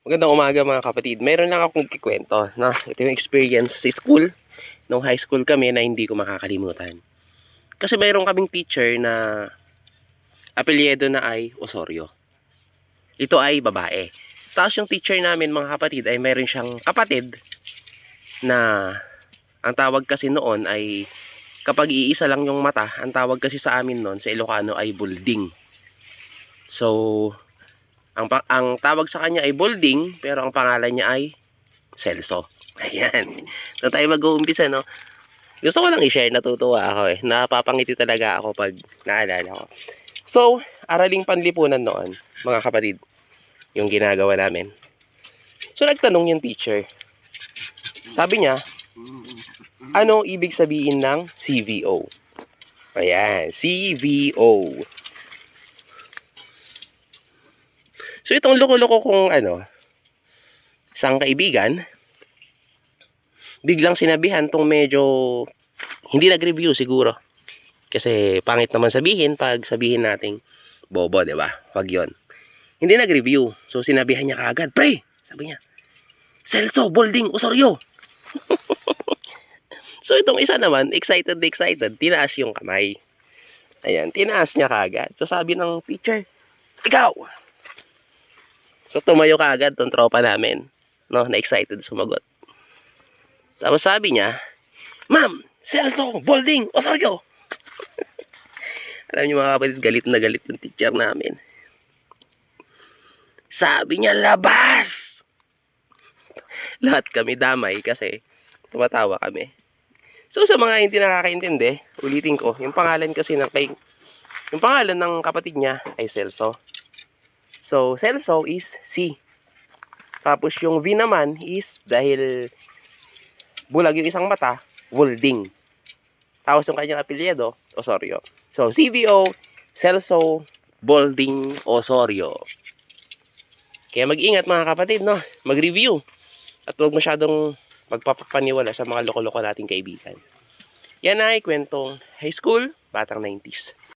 Magandang umaga mga kapatid. Meron lang akong ikikwento, no? Ito yung experience sa school. Nung high school kami na hindi ko makakalimutan. Kasi mayroon kaming teacher na apelyido na ay Osorio. Ito ay babae. Tapos yung teacher namin mga kapatid ay mayroon siyang kapatid na ang tawag kasi noon ay kapag iisa lang yung mata, ang tawag kasi sa amin noon sa Ilocano ay bulding. So, ang tawag sa kanya ay Bolding, pero ang pangalan niya ay Celso. Ayan. So tayo mag-uumpisa, no? Gusto ko lang i-share, natutuwa ako eh. Napapangiti talaga ako pag naalala ko. So, araling panlipunan noon, mga kapatid, yung ginagawa namin. So, nagtanong yung teacher. Sabi niya, ano ibig sabihin ng CVO? Ayan, CVO. So, itong loko-loko kong isang kaibigan, biglang sinabihan tong medyo hindi nag-review siguro. Kasi pangit naman sabihin pag sabihin nating bobo, 'di ba? Wag 'yon. Hindi nag-review. So sinabihan niya kaagad, "Pre," sabi niya, "Celso, Bolding, Osorio." So itong isa naman, excited, tinaas yung kamay. Ayan, tinaas niya kaagad. So sabi ng teacher, "Ikaw." So tumayo kaagad tong tropa namin, no, na excited sumagot. Tapos sabi niya, "Ma'am, Celso, Bolding, Osorio." Alam niyo mga kapatid, galit na galit yung teacher namin. Sabi niya, "Labas!" Lahat kami damay kasi tumatawa kami. So sa mga hindi nakakaintindi, ulitin ko, yung pangalan kasi yung pangalan ng kapatid niya ay Celso. So Celso is C. Tapos yung V naman is dahil bulag yung isang mata, Wolding. Tapos yung kanyang apelyido, Osorio. So CVO, Celso, Bolding, Osorio. Kaya mag-ingat mga kapatid, no? Mag-review. At huwag masyadong magpapaniwala sa mga loko-loko nating kaibigan. Yan ay kwentong high school, batang 90s.